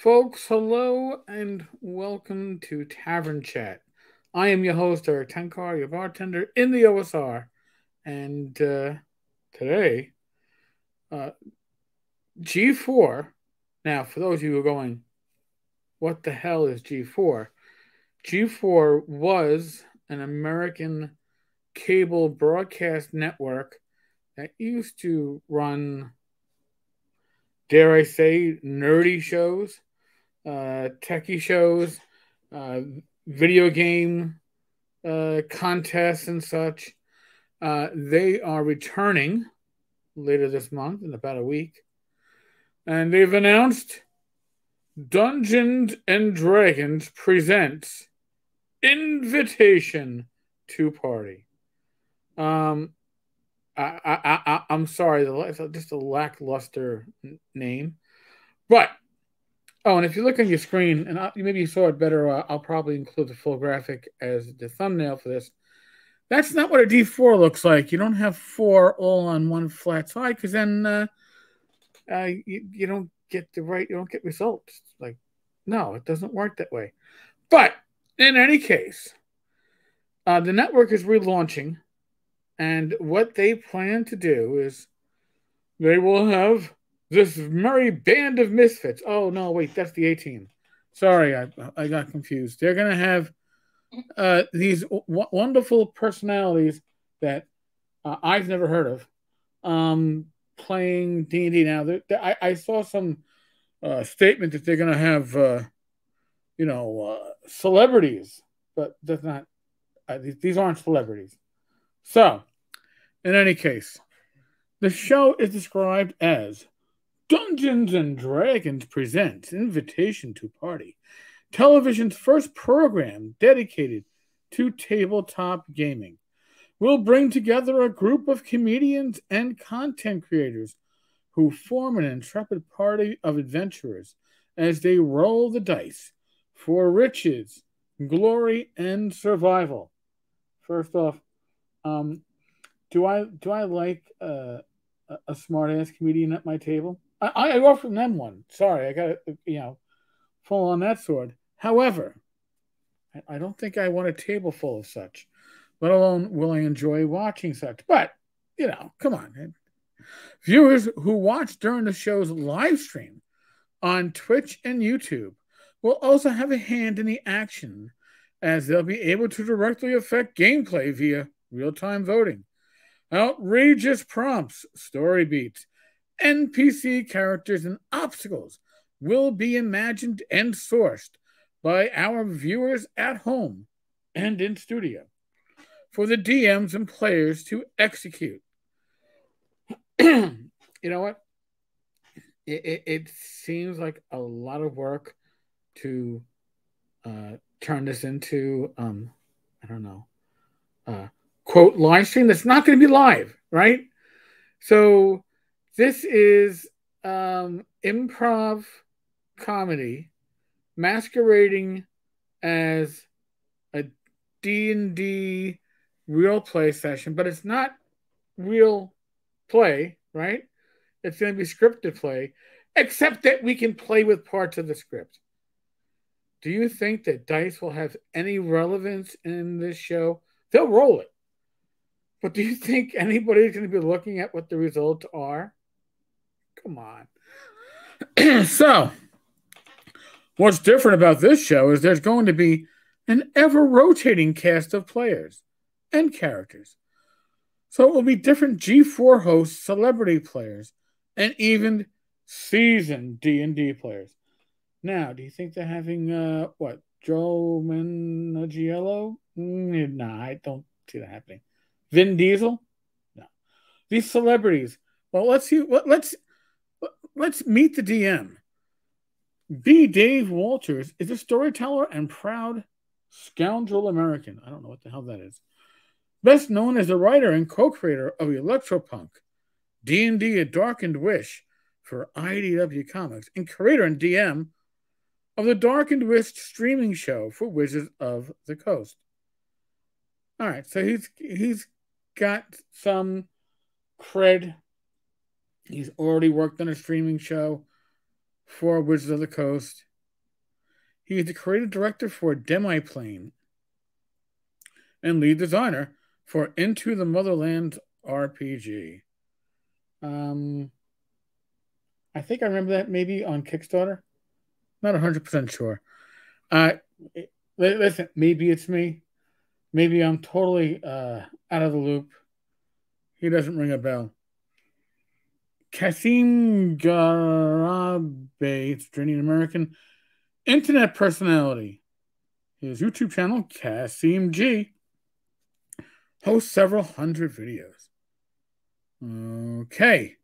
Folks, hello and welcome to Tavern Chat. I am your host, Tenkar, your bartender in the OSR. And today, uh, G4. Now, for those of you who are going, what the hell is G4? G4 was an American cable broadcast network that used to run, dare I say, nerdy shows, techie shows, uh, video game contests and such. They are returning later this month in about a week, and they've announced Dungeons and Dragons presents Invitation to Party. Um, I'm sorry, it's just a lackluster name, but and if you look on your screen, and maybe you saw it better, I'll probably include the full graphic as the thumbnail for this. That's not what a D4 looks like. You don't have four all on one flat side because then you don't get you don't get results. Like, no, it doesn't work that way. But in any case, the network is relaunching, and what they plan to do is they will have this merry band of misfits. Oh, no, wait, that's the 18. Sorry, I got confused. They're going to have these wonderful personalities that I've never heard of playing D&D. Now, I saw some statement that they're going to have, celebrities, but that's not, these aren't celebrities. So, in any case, the show is described as Dungeons and Dragons presents Invitation to Party, television's first program dedicated to tabletop gaming. Will bring together a group of comedians and content creators who form an intrepid party of adventurers as they roll the dice for riches, glory, and survival. First off, do I like a smart ass comedian at my table? I offer them one. Sorry, I got to fall on that sword. However, I don't think I want a table full of such, let alone will I enjoy watching such. But come on, viewers who watch during the show's live stream on Twitch and YouTube will also have a hand in the action, as they'll be able to directly affect gameplay via real-time voting, outrageous prompts, story beats, NPC characters, and obstacles will be imagined and sourced by our viewers at home and in studio for the DMs and players to execute. You know what? It seems like a lot of work to turn this into, I don't know, quote, live stream that's not going to be live, right? So this is improv comedy masquerading as a D&D real play session, but it's not real play, right? It's going to be scripted play, except that we can play with parts of the script. Do you think that dice will have any relevance in this show? They'll roll it. But do you think anybody's going to be looking at what the results are? Come on. So, what's different about this show is there's going to be an ever rotating cast of players and characters. So it will be different G4 hosts, celebrity players, and even seasoned D&D players. Now, do you think they're having Joe Manganiello? Nah, I don't see that happening. Vin Diesel? No. These celebrities. Well, let's meet the DM. B. Dave Walters is a storyteller and proud scoundrel American. I don't know what the hell that is. Best known as the writer and co-creator of Electropunk, D&D A Darkened Wish for IDW Comics, and creator and DM of the Darkened Wish streaming show for Wizards of the Coast. All right, so he's got some cred. He's already worked on a streaming show for Wizards of the Coast. He is the creative director for Demiplane and lead designer for Into the Motherland RPG. I think I remember that maybe on Kickstarter. Not 100% sure. Uh, Listen, maybe it's me. Maybe I'm totally out of the loop. He doesn't ring a bell. Kasim Garabe, Australian American internet personality. His YouTube channel, Kasim G, hosts several hundred videos. Okay.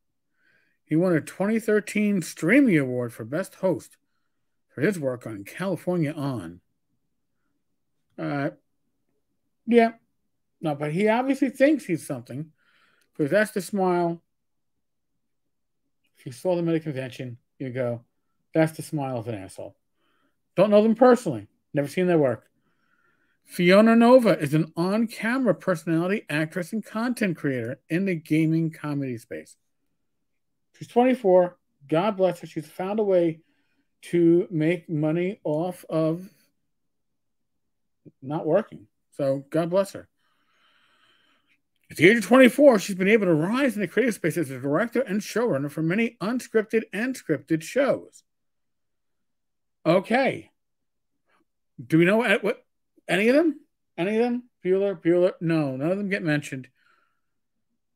He won a 2013 Streamy Award for Best Host for his work on California On. Yeah. No, but he obviously thinks he's something. Because that's the smile. If you saw them at a convention, you go, that's the smile of an asshole. Don't know them personally. Never seen their work. Fiona Nova is an on-camera personality, actress, and content creator in the gaming comedy space. She's 24. God bless her. She's found a way to make money off of not working. So God bless her. At the age of 24, she's been able to rise in the creative space as a director and showrunner for many unscripted and scripted shows. Okay. Do we know what any of them? Any of them? Bueller? No, none of them get mentioned.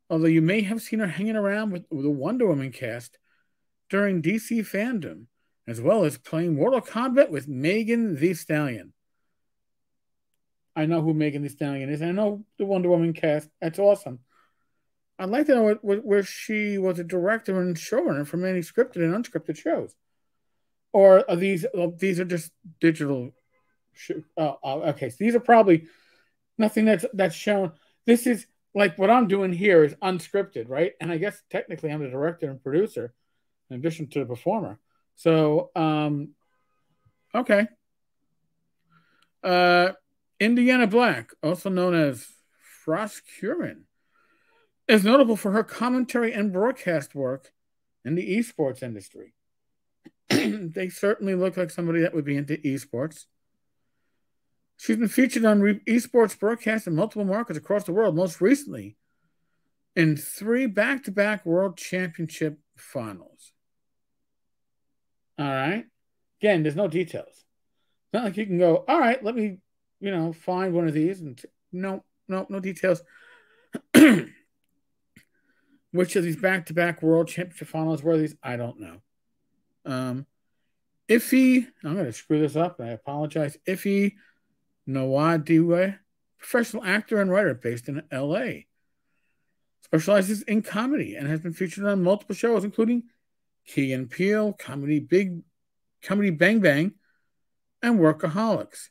Although you may have seen her hanging around with the Wonder Woman cast during DC fandom, as well as playing Mortal Kombat with Megan Thee Stallion. I know who Megan Thee Stallion is. I know the Wonder Woman cast. That's awesome. I'd like to know where she was a director and showrunner for many scripted and unscripted shows. Or are these are just digital? Okay. So these are probably nothing that's shown. This is like what I'm doing here is unscripted, right? And I guess technically I'm the director and producer in addition to the performer. So, okay. Indiana Black, also known as Frost Curin, is notable for her commentary and broadcast work in the esports industry. They certainly look like somebody that would be into esports. She's been featured on esports broadcasts in multiple markets across the world, most recently in 3 back-to-back World Championship finals. All right. Again, there's no details. It's not like you can go, all right, let me, find one of these. And no details. Which of these back-to-back World Championship finals were these? I don't know. Iffy, I'm going to screw this up. I apologize. Iffy Nawadiwe, professional actor and writer based in L.A. Specializes in comedy and has been featured on multiple shows, including Key and Peele, Comedy Bang Bang, and Workaholics.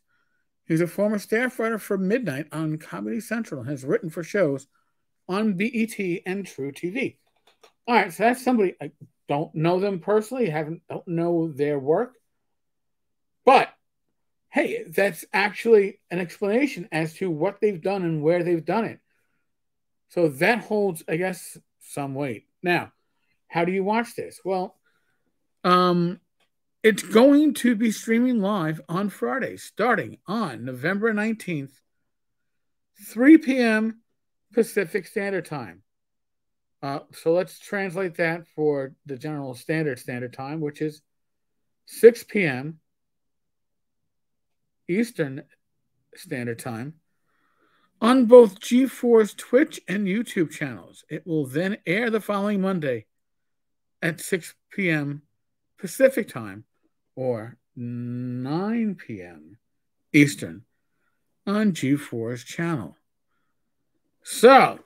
He's a former staff writer for Midnight on Comedy Central and has written for shows on BET and True TV. All right, so that's somebody I don't know them personally, don't know their work, but hey, that's actually an explanation as to what they've done and where they've done it. So that holds, I guess, some weight. Now, how do you watch this? Well, it's going to be streaming live on Friday, starting on November 19th, 3 p.m. Pacific Standard Time. So let's translate that for the general standard time, which is 6 p.m. Eastern Standard Time on both G4's Twitch and YouTube channels. It will then air the following Monday at 6 p.m. Pacific Time or 9 p.m. Eastern on G4's channel. So,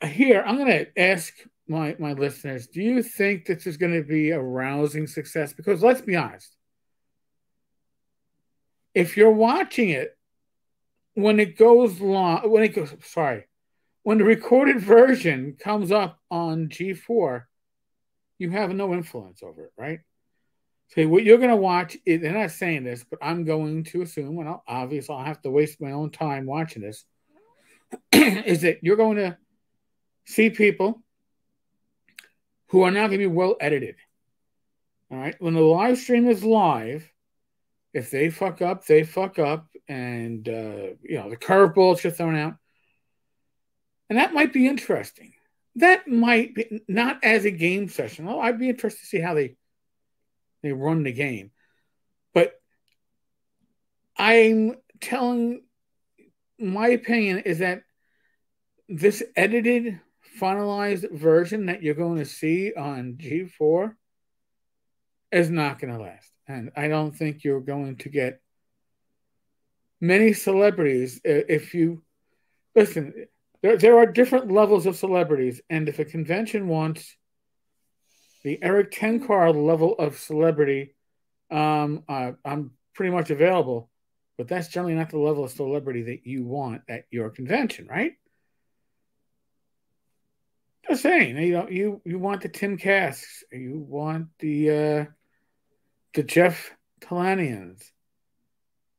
here, I'm going to ask my listeners, do you think this is going to be a rousing success? Because let's be honest. If you're watching it, when the recorded version comes up on G4, you have no influence over it, right? So what you're going to watch, they're not saying this, but I'm going to assume, and obviously I'll have to waste my own time watching this, is that you're going to see people who are now going to be well edited. All right. When the live stream is live, If they fuck up, they fuck up, and the curveballs get thrown out, and that might be interesting. That might be not as a game session. Oh, I'd be interested to see how they run the game, but I'm telling my opinion is that this edited, finalized version that you're going to see on G4 is not going to last. And I don't think you're going to get many celebrities. If you listen, there are different levels of celebrities. And if a convention wants the Eric Tenkar level of celebrity, I'm pretty much available. But that's generally not the level of celebrity that you want at your convention, right? Just saying, you want the Tim Casks, you want the Jeff Talanians,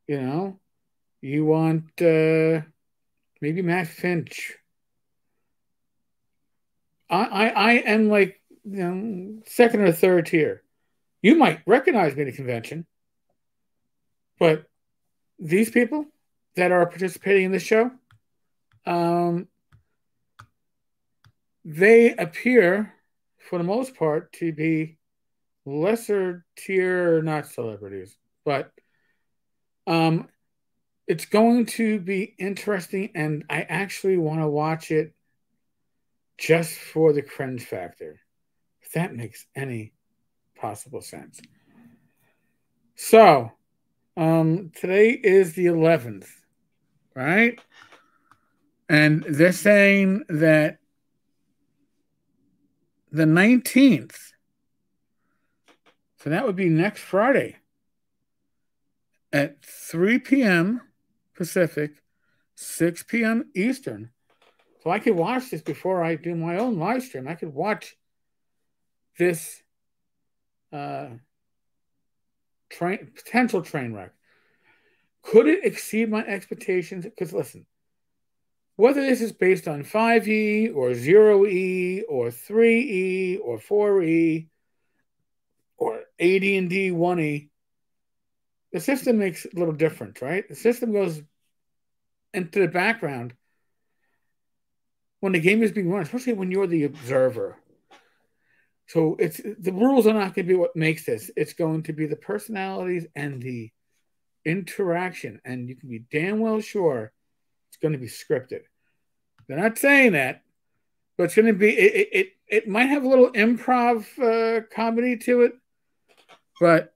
you want maybe Matt Finch. I am like second or third tier. You might recognize me at a convention, but these people that are participating in this show, they appear, for the most part, to be lesser tier, not celebrities, but it's going to be interesting, and I actually want to watch it just for the cringe factor, if that makes any possible sense. So, today is the 11th, right? And they're saying that the 19th, so that would be next Friday at 3 p.m. Pacific, 6 p.m. Eastern. So I could watch this before I do my own live stream. I could watch this potential train wreck. Could it exceed my expectations? Because listen, whether this is based on 5E or 0E or 3E or 4E or AD&D 1E, the system makes a little difference, right? The system goes into the background when the game is being run, especially when you're the observer. So the rules are not going to be what makes this. It's going to be the personalities and the interaction, and you can be damn well sure it's going to be scripted. They're not saying that, but it's going to be. It might have a little improv comedy to it, but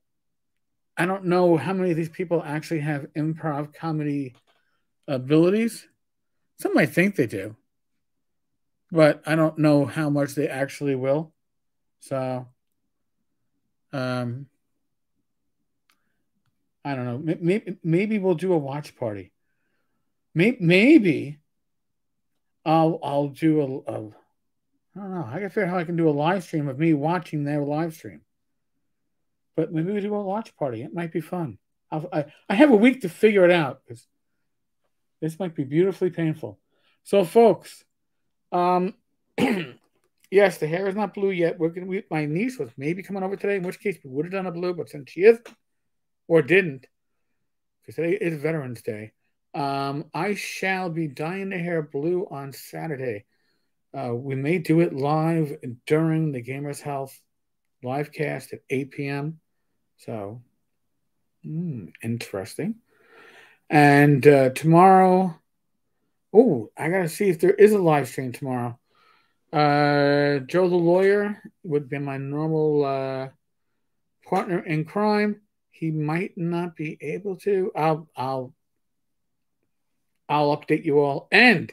I don't know how many of these people actually have improv comedy abilities. Some might think they do, but I don't know how much they actually will. So, I don't know. Maybe we'll do a watch party. Maybe I'll do a I don't know. I can figure out how I can do a live stream of me watching their live stream. But maybe we do a watch party. It might be fun. I have a week to figure it out because this might be beautifully painful. So, folks, yes, the hair is not blue yet. My niece was maybe coming over today, in which case we would have done a blue, but since she is or didn't, because today is Veterans Day, I shall be dyeing the hair blue on Saturday. We may do it live during the Gamers Health live cast at 8 p.m. So, interesting. And tomorrow, I got to see if there is a live stream tomorrow. Joe the lawyer would be my normal partner in crime. He might not be able to. I'll update you all. And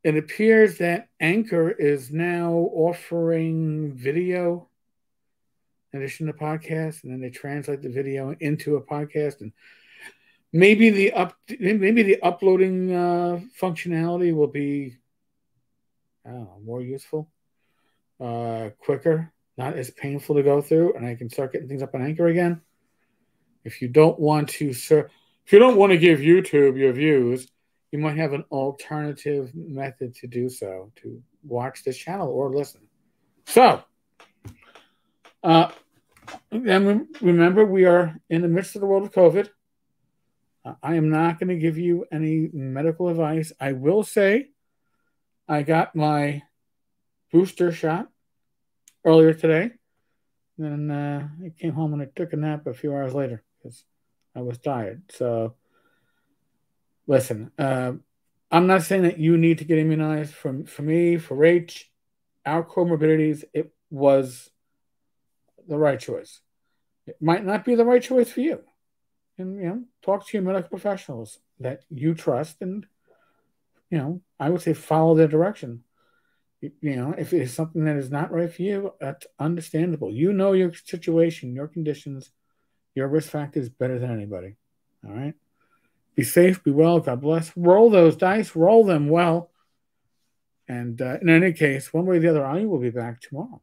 it appears that Anchor is now offering video in addition to podcast, and then they translate the video into a podcast, and maybe the uploading functionality will be, I don't know, more useful, quicker, not as painful to go through, and I can start getting things up on Anchor again. If you don't want to give YouTube your views, you might have an alternative method to do so, to watch this channel or listen. So, And remember, we are in the midst of the world of COVID. I am not going to give you any medical advice. I will say I got my booster shot earlier today. And then I came home and I took a nap a few hours later because I was tired. So, listen, I'm not saying that you need to get immunized. For me, for H, our comorbidities, it was the right choice. It might not be the right choice for you. And, talk to your medical professionals that you trust and, I would say follow their direction. If it's something that is not right for you, that's understandable. You know your situation, your conditions, your risk factors better than anybody. All right? Be safe, be well, God bless. Roll those dice, roll them well. And in any case, one way or the other, I will be back tomorrow.